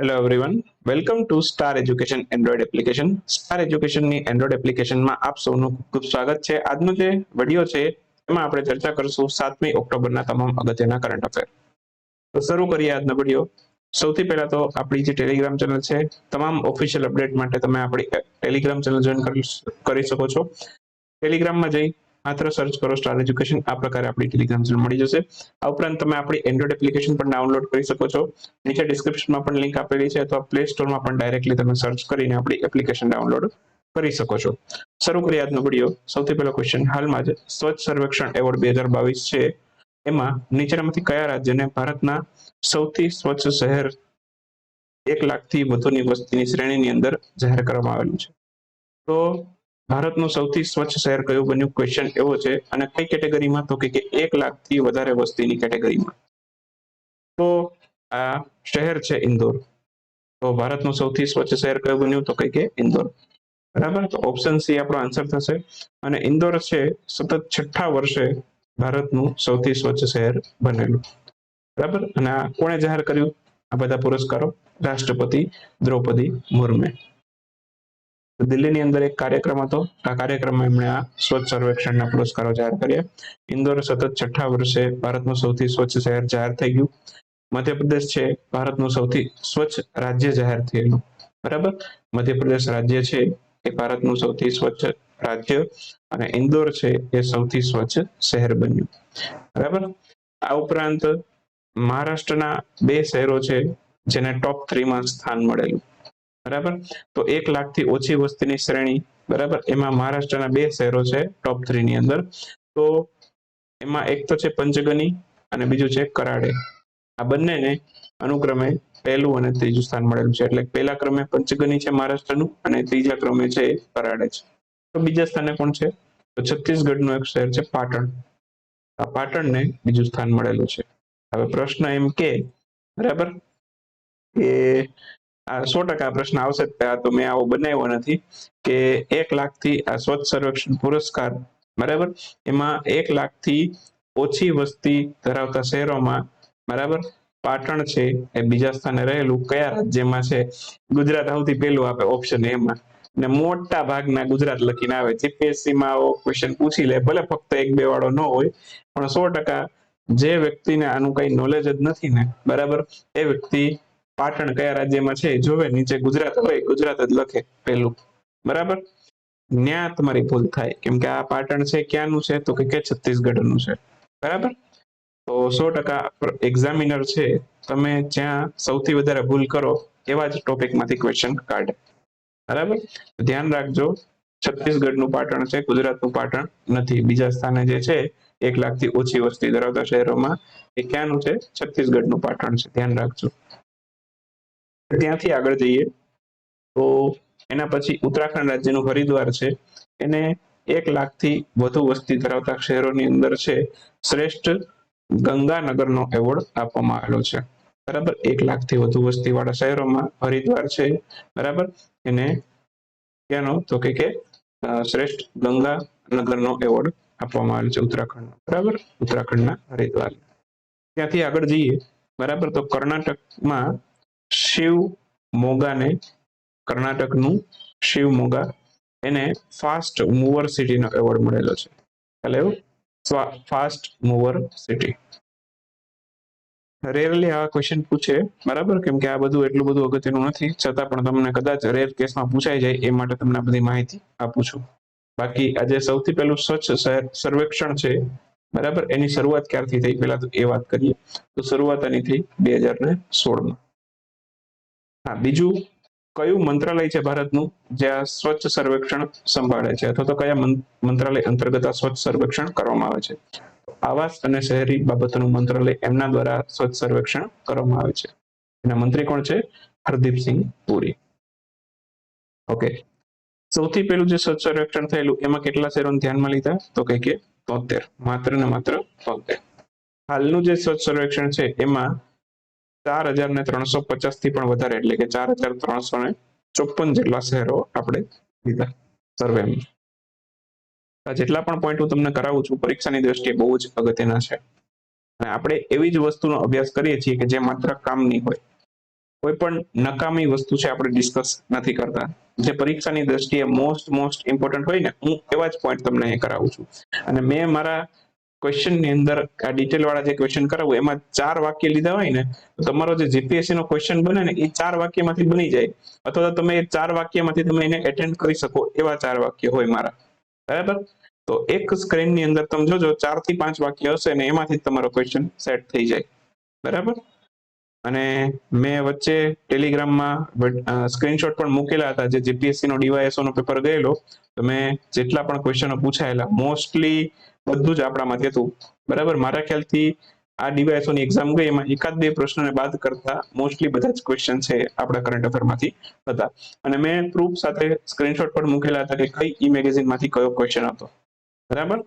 Hello everyone, welcome to Star Education Android application. Star એજ્યુકેશનની Android એપ્લિકેશનમાં આપ સૌનું ખૂબ ખૂબ સ્વાગત છે. આજનો જે વિડીયો છે એમાં આપણે ચર્ચા કરીશું 7મી ઓક્ટોબરના તમામ અગત્યના કરંટ અફેર. તો શરૂ કરીએ આજનો વિડીયો. સૌથી પહેલા તો આપણી જે ટેલિગ્રામ ચેનલ છે, તમામ ઓફિશિયલ અપડેટ માટે તમે આપણી ટેલિગ્રામ ચેનલ જોઈન કરી શકો છો. ટેલિગ્રામમાં જઈ માત્ર સર્ચ કરો સ્ટાર એજ્યુકેશન, આ પ્રકારે આપણી ટેલિગ્રામ ચેનલ મળી જશે. આ ઉપરાંત તમે આપણી એન્ડ્રોઈડ એપ્લિકેશન પણ ડાઉનલોડ કરી શકો છો. નીચે ડિસ્ક્રિપ્શનમાં પણ લિંક આપેલી છે, અથવા પ્લે સ્ટોરમાં પણ ડાયરેક્ટલી તમે સર્ચ કરીને આપણી એપ્લિકેશન ડાઉનલોડ કરી શકો છો. શરૂ કરીએ આજનો વિડીયો. સૌથી પહેલો ક્વેશ્ચન, હાલમાં જ સ્વચ્છ સર્વેક્ષણ એવોર્ડ 2022 છે, એમાં નીચેનામાંથી કયા રાજ્યને ભારતના સૌથી સ્વચ્છ શહેર 1,00,000થી વધુની વસ્તીની શ્રેણીની અંદર જાહેર કરવામાં આવેલું છે? તો ભારતનું સૌથી સ્વચ્છ શહેર કયું બન્યું? ક્વેશ્ચન એવો છે. અને કઈ કેટેગરીમાં? તો કે 1,00,000થી વધારે વસ્તીની કેટેગરીમાં. તો આ શહેર છે ઇન્દોર. તો ભારતનું સૌથી સ્વચ્છ શહેર કયું બન્યું? તો કે ઇન્દોર. બરાબર, તો ઓપ્શન સી આપણો આન્સર થશે. અને ઇન્દોર છે સતત 6ઠ્ઠા વર્ષે ભારતનું સૌથી સ્વચ્છ શહેર બનેલું. બરાબર, અને આ કોણે જાહેર કર્યું આ બધા પુરસ્કારો? રાષ્ટ્રપતિ દ્રૌપદી મુર્મુ. દિલ્હીની અંદર એક કાર્યક્રમ હતો. આ કાર્યક્રમમાં એમણે આ સ્વચ્છ સર્વેક્ષણના પુરસ્કારો જાહેર કર્યા. ઇન્દોર સતત 6ઠ્ઠા વર્ષે ભારતનું સૌથી સ્વચ્છ શહેર જાહેર થઈ ગયું. મધ્યપ્રદેશ છે ભારતનું સૌથી સ્વચ્છ રાજ્ય જાહેર થયેલું. બરાબર, મધ્યપ્રદેશ રાજ્ય છે એ ભારતનું સૌથી સ્વચ્છ રાજ્ય, અને ઇન્દોર છે એ સૌથી સ્વચ્છ શહેર બન્યું. બરાબર, આ ઉપરાંત મહારાષ્ટ્રના 2 શહેરો છે જેને ટોપ 3માં સ્થાન મળેલું. બરાબર, તો 1,00,000થી ઓછી વસ્તીની શ્રેણી. બરાબર, એમાં મહારાષ્ટ્રના 2 શહેરો છે ટોપ 3ની અંદર. તો એમાં એક તો છે પંચગની અને બીજું છે કરાડે. આ બંનેને અનુક્રમે પહેલું અને ત્રીજું સ્થાન મળેલું છે. એટલે પહેલા ક્રમે પંચગની છે મહારાષ્ટ્રનું, અને ત્રીજા ક્રમે છે કરાડે છે. તો બીજા સ્થાને કોણ છે? તો છત્તીસગઢનું એક શહેર છે પાટણ. આ પાટણને બીજું સ્થાન મળેલું છે. હવે પ્રશ્ન એમ કે, બરાબર, કે આ 100% પ્રશ્ન આવશે. તો મેં આવો બનાવ્યો નથી કે 1,00,000થી આ સ્વચ્છ સર્વેક્ષણ પુરસ્કાર, બરાબર, એમાં 1,00,000થી ઓછી વસ્તી ધરાવતા શહેરોમાં, બરાબર, પાટણ છે એ બીજા સ્થાને રહેલું. કયા રાજ્યમાં છે? ગુજરાત સૌથી પહેલું આપે ઓપ્શન એમાં, ને મોટા ભાગના ગુજરાત લખીને આવે. જીપીએસસી માં આવો ક્વેશ્ચન પૂછી લે, ભલે ફક્ત 1-2 વાળો ન હોય, પણ 100% જે વ્યક્તિને આનું કઈ નોલેજ જ નથી ને, બરાબર, એ વ્યક્તિ પાટણ કયા રાજ્યમાં છે જોવે, નીચે ગુજરાત હોય ગુજરાત જ લખે પહેલું. બરાબર, ન્યા તમારી ભૂલ થાય, કેમ કે આ પાટણ છે ક્યાંનું છે? તો કે છત્તીસગઢનું છે. બરાબર, તો 100% એક્ઝામિનર છે તમે જ્યાં સૌથી વધારે ભૂલ કરો એવા જ ટોપિકમાંથી ક્વેશ્ચન કાઢે. બરાબર, ધ્યાન રાખજો, છત્તીસગઢનું પાટણ છે, ગુજરાતનું પાટણ નથી. બીજા સ્થાને જે છે 1,00,000થી ઓછી વસ્તી ધરાવતા શહેરોમાં એ ક્યાંનું છે? છત્તીસગઢનું પાટણ છે. ધ્યાન રાખજો. ત્યાંથી આગળ જઈએ તો એના પછી ઉત્તરાખંડ રાજ્યનું હરિદ્વાર છે. એને 1,00,000થી વધુ વસ્તી ધરાવતા શહેરોની અંદર છે શ્રેષ્ઠ ગંગાનગરનો એવોર્ડ આપવામાં આવેલો છે. બરાબર, 1,00,000થી વધુ વસ્તી વાળા શહેરોમાં હરિદ્વાર છે, બરાબર, એને ક્યાંનો? તો કે શ્રેષ્ઠ ગંગાનગરનો એવોર્ડ આપવામાં આવેલો છે ઉત્તરાખંડ. બરાબર, ઉત્તરાખંડના હરિદ્વાર. ત્યાંથી આગળ જઈએ, બરાબર, તો કર્ણાટકમાં શિવ મોગાને, કર્ણાટકનું શિવ મોગા, એને ફાસ્ટ મૂવર સિટીનો એવોર્ડ મળેલો છે. એટલે એવું ફાસ્ટ મૂવર સિટી. રેરલી આવા ક્વેશ્ચન પૂછે, બરાબર, કેમ કે આ બધું એટલું બધું અગત્યનું નથી, છતાં પણ તમને કદાચ રેર કેસમાં પૂછાઈ જાય એ માટે તમને બધી માહિતી આપું છું. બાકી આજે સૌથી પહેલું સ્વચ્છ શહેર સર્વેક્ષણ છે, બરાબર, એની શરૂઆત ક્યારથી થઈ પહેલા તો એ વાત કરીએ. તો શરૂઆત એની થઈ 2016માં. હા, બીજું કયું મંત્રાલય છે ભારતનું જે આ સ્વચ્છ સર્વેક્ષણ સંભાળે છે, અથવા તો કયા મંત્રાલય અંતર્ગત આ સ્વચ્છ સર્વેક્ષણ કરવામાં આવે છે? આવાસ અને શહેરી બાબતોનું મંત્રાલય, એમના દ્વારા સ્વચ્છ સર્વેક્ષણ કરવામાં આવે છે. એના મંત્રી કોણ છે? હરદીપસિંહ પુરી. ઓકે, સૌથી પહેલું જે સ્વચ્છ સર્વેક્ષણ થયેલું એમાં કેટલા શહેરોને ધ્યાનમાં લીધા? તો કે 73, માત્ર ને માત્ર 73. હાલનું જે સ્વચ્છ સર્વેક્ષણ છે એમાં 4,350થી પણ વધારે, એટલે કે 4,354 જેટલા શહેરો આપણે લીધા સર્વેમાં. આ જેટલા પણ પોઈન્ટ હું તમને કરાવું છું પરીક્ષાની દ્રષ્ટિએ બહુ જ અગત્યના છે. અને આપણે એવી જ વસ્તુનો અભ્યાસ કરીએ છીએ કે જે માત્ર કામની હોય. કોઈ પણ નકામી વસ્તુ છે આપણે ડિસ્કસ નથી કરતા. જે પરીક્ષાની દ્રષ્ટિએ મોસ્ટ ઇમ્પોર્ટન્ટ હોય ને, હું એવા જ પોઈન્ટ તમને અહીં કરાવું છું. અને મેં મારા ક્વેશ્ચનની અંદર આ ડિટેલ વાળા જે ક્વેશ્ચન કરાવું એમાં 4 વાક્ય લીધા હોય ને, તો તમારો જે જીપીએસસી નો ક્વેશ્ચન બને ને એ 4 વાક્યમાંથી બની જાય, અથવા તો તમે એ 4 વાક્યમાંથી તમે એને એટેન્ડ કરી શકો એવા 4 વાક્ય હોય મારા. બરાબર? તો એક સ્ક્રીનની અંદર તમે જોજો 4 થી 5 વાક્ય હશે ને એમાંથી તમારો ક્વેશ્ચન સેટ થઈ જાય. બરાબર? અને મેં વચ્ચે ટેલિગ્રામમાં સ્ક્રીનશોટ પણ મૂકેલા હતા, જે જીપીએસસી નો ડીવાયએસઓ નો પેપર ગયેલો. તો મેં જેટલા પણ ક્વેશ્ચનો પૂછાયેલા મોસ્ટલી બધું જ આપણામાંથી હતું. બરાબર? મારા ખ્યાલથી આ ડીવાયએસઓ ની એક્ઝામ ગઈ એમાં એકાદ બે પ્રશ્નોને બાદ કરતા મોસ્ટલી બધા જ ક્વેશ્ચન છે આપણા કરંટ અફેરમાંથી હતા. અને મેં પ્રૂફ સાથે સ્ક્રીનશોટ પણ મૂકેલા હતા કે કઈ ઈ મેગેઝિનમાંથી કયો ક્વેશ્ચન હતો. બરાબર?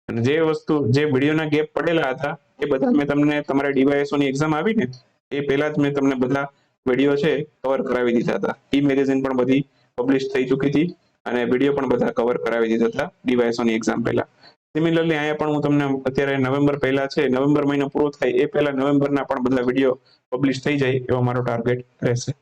અને જે વસ્તુ જે વિડીયોના ગેપ પડેલા હતા એ બધા મેં તમને તમારા ડીવાયએસઓ ની એક્ઝામ આવી ને એ પહેલા જ મેં તમને બધા વિડીયો છે કવર કરાવી દીધા હતા. ઈ મેગેઝિન પણ બધી પબ્લિશ થઈ ચૂકી હતી અને વિડીયો પણ બધા કવર કરાવી દીધા હતા ડીવાયએસઓ ની એક્ઝામ પહેલા. સિમિલરલી અહીંયા પણ હું તમને અત્યારે નવેમ્બર પહેલા છે, નવેમ્બર મહિનો પૂરો થાય એ પહેલા નવેમ્બરના પણ બધા વિડીયો પબ્લિશ થઈ જાય એવો મારો ટાર્ગેટ રહેશે.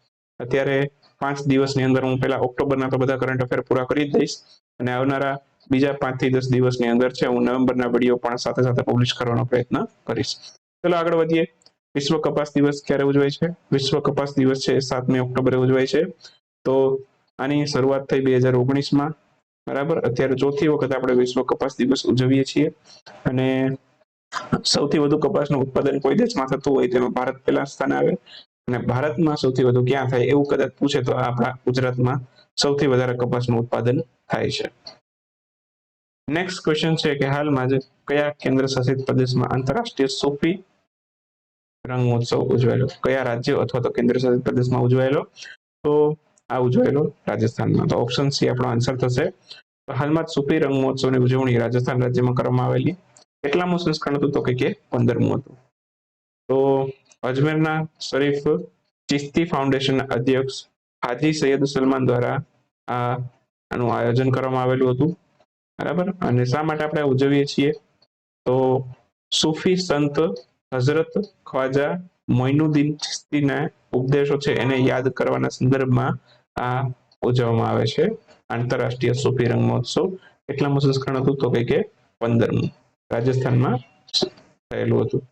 અત્યારે 5 દિવસની અંદર હું પહેલા ઓક્ટોબરના તો બધા કરંટ અફેર પૂરા કરી જ દઈશ, અને આવનારા બીજા 5 થી 10 દિવસની અંદર છે હું નવેમ્બરના વિડીયો પણ સાથે સાથે પબ્લિશ કરવાનો પ્રયત્ન કરીશ. ચલો આગળ વધીએ. વિશ્વ કપાસ દિવસ ક્યારે ઉજવાય છે? વિશ્વ કપાસ દિવસ છે 7મી ઓક્ટોબરે ઉજવાય છે. તો આની શરૂઆત થઈ 2019માં. બરાબર? અત્યારે ચોથી વખત આપણે વિશ્વ કપાસ દિવસ ઉજવીએ છીએ. અને સૌથી વધુ કપાસનું ઉત્પાદન કોઈ દેશમાં થતું હોય તેમાં ભારત પહેલા સ્થાને આવે. અને ભારતમાં સૌથી વધુ ક્યાં થાય એવું કદાચ પૂછે તો આપણા ગુજરાતમાં સૌથી વધારે કપાસનું ઉત્પાદન થાય છે. નેક્સ્ટ ક્વેશ્ચન છે કે હાલમાં જ કયા કેન્દ્ર શાસિત પ્રદેશમાં આંતરરાષ્ટ્રીય સૂફી રંગ મહોત્સવ ઉજવાયેલો? કયા રાજ્ય અથવા તો કેન્દ્ર શાસિત પ્રદેશમાં ઉજવાયેલો? તો આ ઉજવાયેલો રાજસ્થાનમાં. તો ઓપ્શન સી આપણો આન્સર થશે. હાલમાં જ સૂફી રંગ મહોત્સવની ઉજવણી રાજસ્થાન રાજ્યમાં કરવામાં આવેલી. કેટલામું સંસ્કરણ હતું? તો કે 15મું હતું. તો અજમેરના શરીફ ચિશ્તી ફાઉન્ડેશનના અધ્યક્ષ હાજી સૈયદ સલમાન દ્વારા આનું આયોજન કરવામાં આવેલું હતું. બરાબર? અને શા માટે આપણે ઉજવીએ છીએ? તો સૂફી સંત હઝરત ખ્વાજા મોઇનુદ્દીન ચિશ્તીના ઉપદેશો છે એને યાદ કરવાના સંદર્ભમાં આ ઉજવવામાં આવે છે આંતરરાષ્ટ્રીય સૂફી રંગ મહોત્સવ. કેટલામું સંસ્કરણ હતું? તો કે 15મું. રાજસ્થાનમાં થયેલું હતું.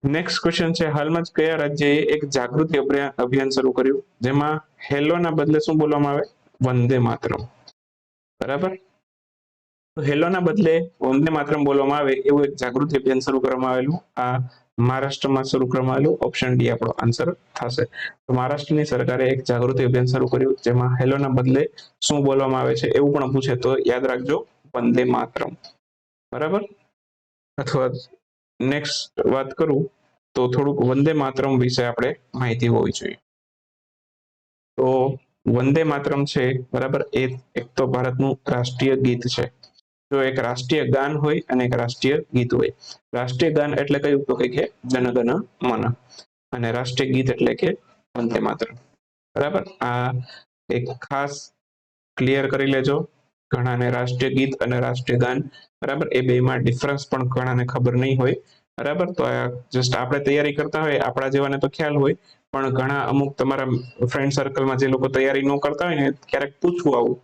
નેક્સ્ટ ક્વેશ્ચન છે હાલમાં જ કયા રાજ્યએ એક જાગૃતિ અભિયાન શરૂ કર્યું જેમાં હેલોના બદલે શું બોલવામાં આવે? વંદે માતરમ. બરાબર? તો હેલોના બદલે વંદે માતરમ બોલવામાં આવે એવું એક જાગૃતિ અભિયાન શરૂ કરવામાં આવેલું. આ મહારાષ્ટ્રમાં શરૂ કરવામાં આવેલું. ઓપ્શન ડી આપણો આન્સર થશે. તો મહારાષ્ટ્રની સરકારે એક જાગૃતિ અભિયાન શરૂ કર્યું જેમાં હેલોના બદલે શું બોલવામાં આવે છે એવું પણ પૂછે તો યાદ રાખજો, વંદે માતરમ. બરાબર? અથવા નેક્સ્ટ વાત કરું તો થોડુંક વંદે માતરમ વિશે આપણે માહિતી હોવી જોઈએ. તો વંદે માતરમ છે બરાબર, એ એક તો ભારતનું રાષ્ટ્રીય ગીત છે. જો એક રાષ્ટ્રીય ગાન હોય અને એક રાષ્ટ્રીય ગીત હોય. રાષ્ટ્રીય ગાન એટલે કયું? તો કે જનગણ મન, અને રાષ્ટ્રીય ગીત એટલે કે વંદે માતરમ. બરાબર? આ એક ખાસ ક્લિયર કરી લેજો. ઘણાને રાષ્ટ્રીય ગીત અને રાષ્ટ્રીય ગાન બરાબર એ બેમાં ડિફરન્સ પણ ઘણાને ખબર નહીં હોય. બરાબર? તો જસ્ટ આપણે તૈયારી કરતા હોય આપણા જેવાને તો ખ્યાલ હોય, પણ ઘણા અમુક તમારા ફ્રેન્ડ સર્કલમાં જે લોકો તૈયારી ન કરતા હોય ને ક્યારેક પૂછવું આવું,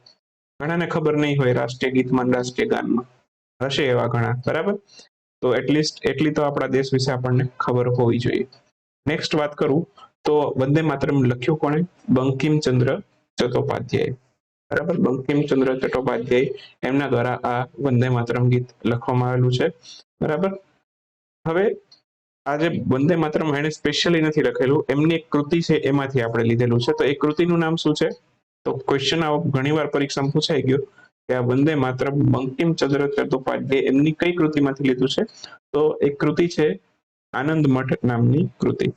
ઘણાને ખબર નહીં હોય રાષ્ટ્રીય ગીતમાં રાષ્ટ્રીય ગાનમાં. હશે એવા ઘણા. બરાબર? તો એટલીસ્ટ એટલી તો આપણા દેશ વિશે આપણને ખબર હોવી જોઈએ. નેક્સ્ટ વાત કરું તો વંદે માતરમ લખ્યું કોણે? બંકિમચંદ્ર ચટ્ટોપાધ્યાય. બરાબર? બંકિમચંદ્ર ચટ્ટોપાધ્યાય એમના દ્વારા આ વંદે માતરમ ગીત લખવામાં આવેલું છે. બરાબર? હવે આ જે વંદે માતરમ એને સ્પેશિયલી નથી લખેલું, એમની એક કૃતિ છે એમાંથી આપણે લીધેલું છે. તો એ કૃતિનું નામ શું છે? તો ક્વેશ્ચન આવો ઘણીવાર પરીક્ષામાં પૂછાઈ ગયો કે આ વંદે માતરમ બંકિમચંદ્ર ચટ્ટોપાધ્યાય એમની કઈ કૃતિમાંથી લીધું છે? તો એક કૃતિ છે આનંદ મઠ નામની કૃતિ,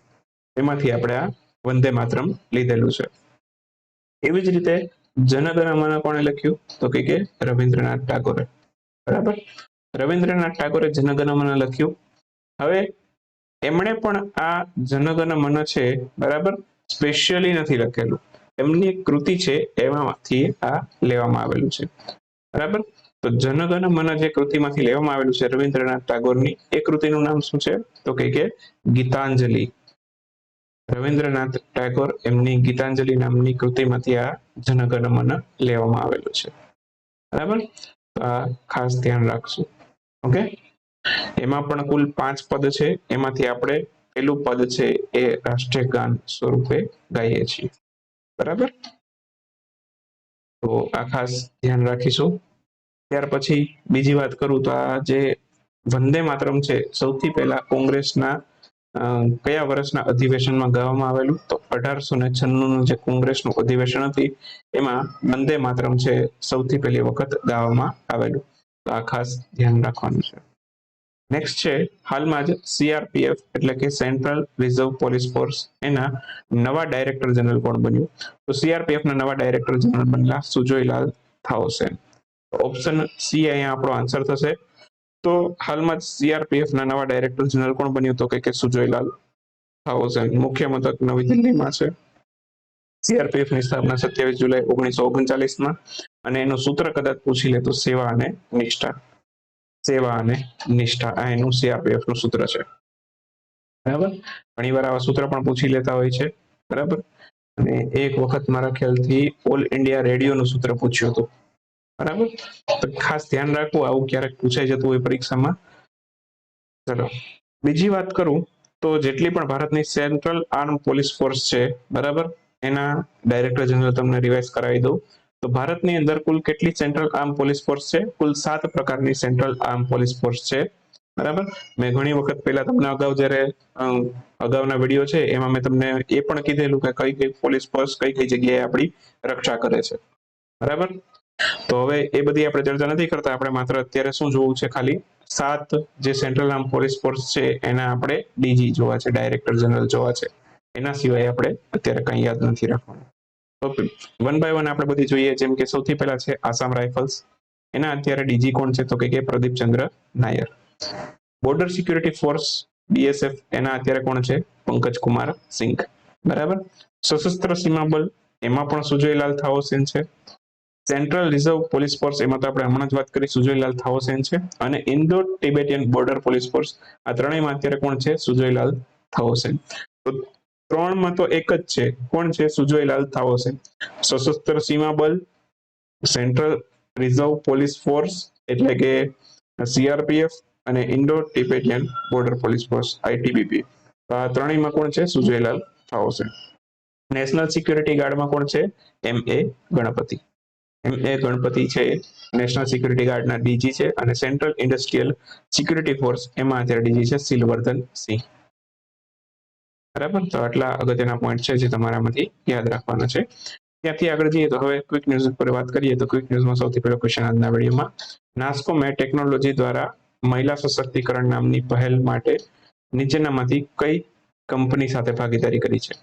એમાંથી આપણે આ વંદે માતરમ લીધેલું છે. એવી જ રીતે જનગણ મન કોણે લખ્યું? તો કે રવિન્દ્રનાથ ટાગોરે. બરાબર? રવિન્દ્રનાથ ટાગોરે જનગણ મન લખ્યું. હવે એમણે પણ આ જનગણ મન છે બરાબર સ્પેશિયલી નથી લખેલું, એમની એક કૃતિ છે એમાંથી આ લેવામાં આવેલું છે. બરાબર? તો જનગણ મન જે કૃતિમાંથી લેવામાં આવેલું છે રવિન્દ્રનાથ ટાગોરની, એ કૃતિનું નામ શું છે? તો કે ગીતાંજલિ. રવિન્દ્રનાથ ટાગોર એમની ગીતાંજલિ નામની કૃતિમાંથી આ જનગણ મન લેવામાં આવેલું છે. બરાબર, તો આ ખાસ ધ્યાન રાખશું. ઓકે, એમાં પણ કુલ 5 પદ છે. એમાંથી આપણે પેલું પદ છે એ રાષ્ટ્રીય ગાન સ્વરૂપે ગાઈએ છીએ. બરાબર, તો આ ખાસ ધ્યાન રાખીશું. ત્યાર પછી બીજી વાત કરું તો આ જે વંદે માતરમ છે સૌથી પહેલા કોંગ્રેસના કયા વર્ષના અધિવેશનમાં ગાવામાં આવેલું? તો 1896 નું જે કોંગ્રેસનું અધિવેશન હતી એમાં વંદે માતરમ છે સૌથી પહેલી વખત ગાવામાં આવેલું. તો આ ખાસ ધ્યાન રાખવાનું છે. નેક્સ્ટ છે, હાલમાં જ સીઆરપીએફ એટલે કે સેન્ટ્રલ રિઝર્વ પોલીસ ફોર્સ એના નવા ડાયરેક્ટર જનરલ કોણ બન્યું? તો સીઆરપીએફ ના નવા ડાયરેક્ટર જનરલ બનેલા સુજોયલાલ થાવસેન. ઓપ્શન સી અહીંયા આપણો આન્સર થશે. તો હાલમાં જ સીઆરપીએફ ના નવા ડાયરેક્ટર જનરલ કોણ બન્યું? તો કે સુજોયલાલ થાવસેન. મુખ્ય મથક નવી દિલ્હીમાં છે. સીઆરપીએફ ની સ્થાપના 27 જુલાઈ 1939માં, અને એનું સૂત્ર કદાચ પૂછી લે તો સેવા અને નિષ્ઠા. સેવા અને નિષ્ઠા, આ એનું સીઆરપીએફ નું સૂત્ર છે. બરાબર, ઘણી વાર આવા સૂત્ર પણ પૂછી લેતા હોય છે. બરાબર, અને એક વખત મારા ખ્યાલથી ઓલ ઇન્ડિયા રેડિયોનું સૂત્ર પૂછ્યું હતું. બરાબર, તો ખાસ ધ્યાન રાખવું, આવું ક્યારેક પૂછાઈ જતું હોય પરીક્ષામાં. ચલો, બીજી વાત કરું તો જેટલી પણ ભારતની સેન્ટ્રલ આર્મ પોલીસ ફોર્સ છે, બરાબર, એના ડાયરેક્ટર જનરલ તમને રિવાઇઝ કરાવી દઉં. તો ભારતની અંદર કુલ કેટલી સેન્ટ્રલ આર્મ પોલીસ ફોર્સ છે? કુલ 7 પ્રકારની સેન્ટ્રલ આર્મ પોલીસ ફોર્સ છે. બરાબર, મેં ઘણી વખત પહેલા તમને અગાઉ જ્યારે અગાઉના વિડીયો છે એમાં મેં તમને એ પણ કીધેલું કે કઈ કઈ પોલીસ ફોર્સ કઈ કઈ જગ્યાએ આપણી રક્ષા કરે છે. બરાબર, તો હવે એ બધી આપણે ચર્ચા નથી કરતા. આપણે માત્ર અત્યારે શું જોવું છે, ખાલી 7 જે સેન્ટ્રલ આર્મ પોલીસ ફોર્સ છે એના આપણે ડીજી જોવા છે, ડાયરેક્ટર જનરલ જોવા છે. એના સિવાય આપણે અત્યારે કંઈ યાદ નથી રાખવાનું. ઓકે, વન બાય વન આપણે બધી જોઈએ. જેમ કે સૌથી પહેલા છે આસામ રાઇફલ્સ. એના અત્યારે ડીજી કોણ છે? તો કે પ્રદીપ ચંદ્ર Nair. Border security force BSF, એના અત્યારે કોણ છે? પંકજ કુમાર સિંઘ. બરાબર, સશસ્ત્ર સીમા બળ, એમાં પણ સુજયલાલ થાવસેન છે. સેન્ટ્રલ રિઝર્વ પોલીસ ફોર્સ, એમાં તો આપણે હમણાં જ વાત કરી, સુજયલાલ થાવસેન છે. અને Indo Tibetan border police force, આ ત્રણેયમાં અત્યારે કોણ છે? સુજયલાલ થાવસેન. તો 3માં તો એક જ છે. કોણ છે? સુજયલાલ થાવસેન. સશસ્ત્ર સીમા બળ, સેન્ટ્રલ રિઝર્વ પોલીસ ફોર્સ એટલે કે સીઆરપીએફ, અને Indo Tibetan border police force ITBP. આ ત્રણેયમાં કોણ છે? સુજયલાલ થાવસેન. નેશનલ સિક્યુરિટી ગાર્ડમાં કોણ છે? એ ગણપતિ. એ ગણપતિ છે નેશનલ સિક્યુરિટી ગાર્ડના ડીજી છે. અને સેન્ટ્રલ ઇન્ડસ્ટ્રીયલ સિક્યુરિટી ફોર્સ, એમાં અત્યારે ડીજી છે સિલવર્ધન સિંહ. બરાબર, તો આટલા અગત્યના પોઈન્ટ છે જે તમારામાંથી યાદ રાખવાના છે. ત્યાંથી આગળ જઈએ તો હવે ક્વિક ન્યૂઝ પર વાત કરીએ. તો ક્વિક ન્યૂઝમાં સૌથી પહેલો ક્વેશ્ચન આજના વિડીયોમાં, નાસ્કોમે ટેકનોલોજી દ્વારા મહિલા સશક્તિકરણ નામની પહેલ માટે નીચેનામાંથી કઈ કંપની સાથે ભાગીદારી કરી છે?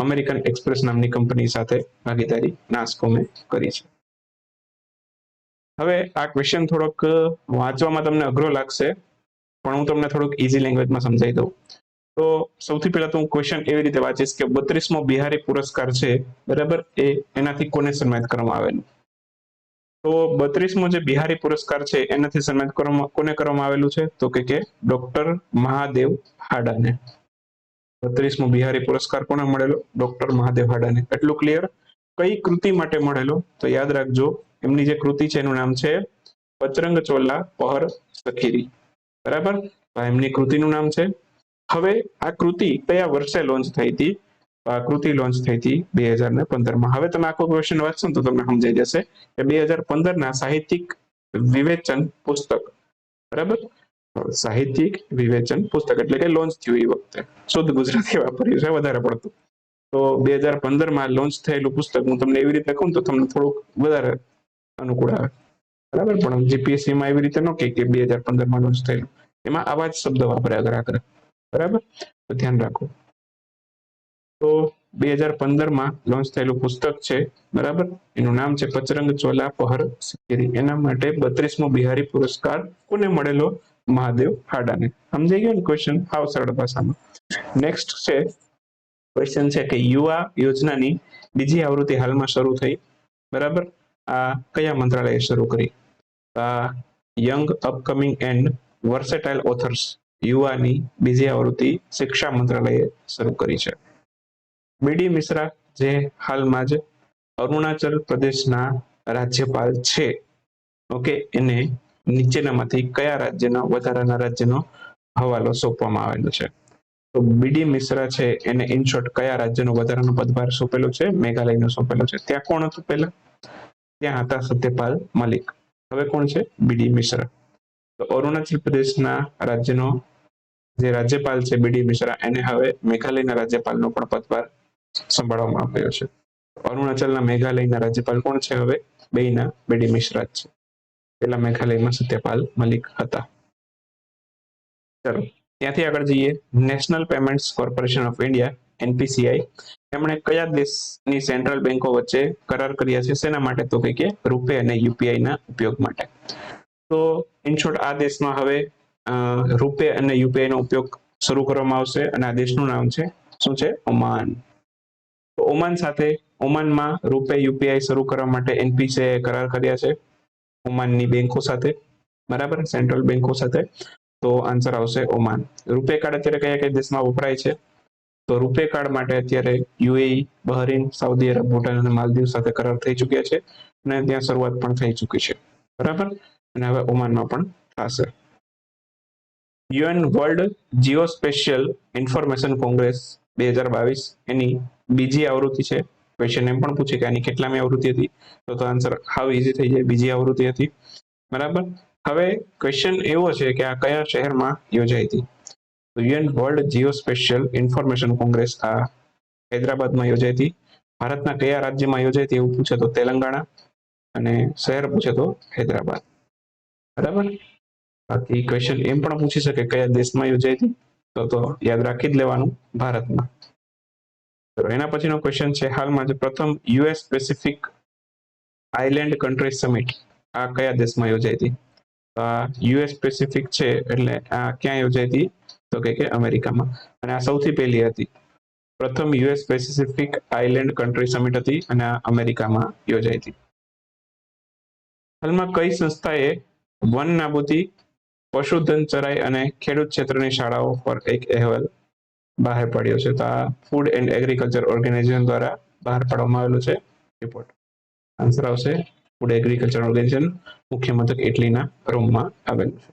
અમેરિકન એક્સપ્રેસ નામની કંપની સાથે ભાગીદારી નાસ્કોમે કરી છે. હવે આ ક્વેશ્ચન થોડોક વાંચવામાં તમને અઘરો લાગશે, પણ હું તમને થોડુંક ઇઝી લેંગ્વેજમાં સમજાવી દઉં. તો સૌથી પહેલા તો હું ક્વેશ્ચન એવી રીતે વાંચીશ કે 32મો બિહારી પુરસ્કાર છે, બરાબર, એ એનાથી કોને સન્માનિત કરવામાં આવેલું? તો 32મો જે બિહારી પુરસ્કાર છે એનાથી સન્માનિત કોને કરવામાં આવેલું છે? તો કે ડોક્ટર મહાદેવ હાડાને. 32મો બિહારી પુરસ્કાર કોને મળેલો? ડોક્ટર મહાદેવ હાડાને. એટલું ક્લિયર? કઈ કૃતિ માટે મળેલો? તો યાદ રાખજો, એમની જે કૃતિ છે એનું નામ છે પચરંગ ચોલા પહર સખીરી. બરાબર, એમની કૃતિનું નામ છે. હવે આ કૃતિ કયા વર્ષે લોન્ચ થઈ હતી? આ કૃતિ લોન્ચ થઈ હતી 2015માં. હવે તમે આખો ક્વેશ્ચન વાંચશો તો તમને સમજાઈ જશે કે 2015ના સાહિત્યિક વિવેચન પુસ્તક, બરાબર, સાહિત્યિક વિવેચન પુસ્તક એટલે કે લોન્ચ થયું એ વખતે. શુદ્ધ ગુજરાતી વાપર્યું છે વધારે પડતું. તો 2015માં લોન્ચ થયેલું પુસ્તક હું તમને એવી રીતે કહું તો તમને થોડુંક વધારે અનુકૂળ આવે. બરાબર, પણ જીપીએસસીમાં એવી રીતે ન કે 2015માં લોન્ચ થયેલું, એમાં આવા જ શબ્દ વાપરે આગળ. બરાબર, તો ધ્યાન રાખો. તો 2015માં લોન્ચ થયેલું પુસ્તક છે, બરાબર, એનું નામ છે પચરંગ ચોલા પહર સખીરી. એના માટે 32મો બિહારી પુરસ્કાર કોને મળેલો? મહાદેવ હાડાને. સમજાઈ ગયો ને ક્વેશ્ચન? હાવ સરળ ભાષામાં. નેક્સ્ટ છે ક્વેશ્ચન છે કે યુવા યોજનાની બીજી આવૃત્તિ હાલમાં શરૂ થઈ, બરાબર, આ કયા મંત્રાલયે શરૂ કરી? Young upcoming and versatile authors યુવાની બીજી આવૃત્તિ શિક્ષા મંત્રાલયે શરૂ કરી છે. બીડી મિશ્રા જે હાલમાં જ અરુણાચલ પ્રદેશના રાજ્યપાલ છે, ઓકે, એને નીચેનામાંથી કયા રાજ્યનો વધારાના રાજ્યનો હવાલો સોંપવામાં આવેલો છે? તો બીડી મિશ્રા છે એને ઇન શોર્ટ કયા રાજ્યનો વધારાનો પદભાર સોંપેલો છે? મેઘાલયનો સોંપેલો છે. ત્યાં કોણ હતું પહેલા? ત્યાં હતા સત્યપાલ મલિક. હવે કોણ છે? બીડી મિશ્રા. તો અરુણાચલ પ્રદેશના રાજ્યનો જે રાજ્યપાલ છે બીડી મિશ્રા, એને હવે મેઘાલયના રાજ્યપાલનો પણ પદભાર સંભાળવામાં આવ્યો છે. અરુણાચલના મેઘાલયના રાજ્યપાલ કોણ છે હવે? બેયના બીડી મિશ્રા જ છે. પેલા મેઘાલયમાં સત્યપાલ મલિક હતા. ચલો ત્યાંથી આગળ જઈએ. National payments corporation of India NPCI એમણે કયા દેશની સેન્ટ્રલ બેંકો વચ્ચે કરાર કર્યા છે? શેના માટે? તો કે રૂપે અને યુપીઆઈ ના ઉપયોગ માટે. તો ઇન શોર્ટ આ દેશમાં હવે રૂપે અને યુપીઆઈ નો ઉપયોગ શરૂ કરવામાં આવશે અને આ દેશનું નામ છે શું છે? ઓમાન. તો ઓમાન સાથે ઓમાનમાં રૂપે યુપીઆઈ શરૂ કરવા માટે એનપીસીઆઈ કરાર કર્યા છે ઓમાનની બેંકો સાથે, બરાબર, સેન્ટ્રલ બેંકો સાથે. તો આન્સર આવશે ઓમાન. રૂપે કાર્ડ અત્યારે કયા કયા દેશમાં વપરાય છે? તો રૂપે કાર્ડ માટે અત્યારે UAE, Bahrain, Saudi Arab, Bhutan અને માલદીવ સાથે કરાર થઈ ચુક્યા છે અને ત્યાં શરૂઆત પણ થઈ ચૂકી છે, બરાબર, અને હવે ઓમાનમાં પણ થશે. યુએન વર્લ્ડ જીઓસ્પેશિયલ ઇન્ફોર્મેશન કોંગ્રેસ 2022 એની બીજી આવૃત્તિ છે. ક્વેશ્ચન એમ પણ પૂછે કે આની કેટલામી આવૃત્તિ હતી? તો આન્સર હાવ ઈઝી થઈ જાય, બીજી આવૃત્તિ હતી, બરાબર. હવે ક્વેશ્ચન એવો છે કે આ કયા શહેરમાં યોજાઈ હતી? તો યુએન વર્લ્ડ જીઓસ્પેશિયલ ઇન્ફોર્મેશન કોંગ્રેસ આ હૈદરાબાદમાં યોજાઈ હતી. ભારતના કયા રાજ્યમાં યોજાઈ હતી એવું પૂછે તો તેલંગાણા, અને શહેર પૂછે તો હૈદરાબાદ, બરાબર. બાકી ક્વેશ્ચન એમ પણ પૂછી શકે કયા દેશમાં યોજાઈ હતી? તો યાદ રાખી જ લેવાનું, ભારતમાં. તો એના પછીનો ક્વેશ્ચન છે હાલમાં જે પ્રથમ US Pacific island country summit આ કયા દેશમાં યોજાઈ હતી? યુએસ પેસિફિક છે એટલે આ ક્યાં યોજાઈ હતી? તો કે અમેરિકામાં, અને આ સૌથી પહેલી હતી. પ્રથમ US Pacific island country summit હતી અને આ અમેરિકામાં યોજાઈ હતી. હાલમાં કઈ સંસ્થાએ વન નાબૂદી, પશુધન ચરાઈ અને ખેડૂત ક્ષેત્રની શાળાઓ પર એક અહેવાલ બહાર પાડ્યો છે? તો આ ફૂડ એન્ડ એગ્રીકલ્ચર ઓર્ગેનાઇઝેશન દ્વારા બહાર પાડવામાં આવેલો છે રિપોર્ટ. આન્સર આવશે ફૂડ એગ્રીકલ્ચર ઓર્ગેનાઇઝેશન, મુખ્ય મથક ઇટલીના રોમમાં આવેલું છે.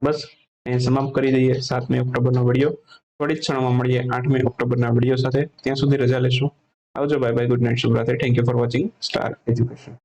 બસ અહીં સમાપ્ત કરી દઈએ 7મી ઓક્ટોબરનો વિડીયો. થોડી જ ક્ષણોમાં મળીએ 8મી ઓક્ટોબરના વિડીયો સાથે. ત્યાં સુધી રજા લેશું. આવજો, બાય બાય, ગુડ નાઇટ, શુભરાત્રી. Thank you for watching Star education.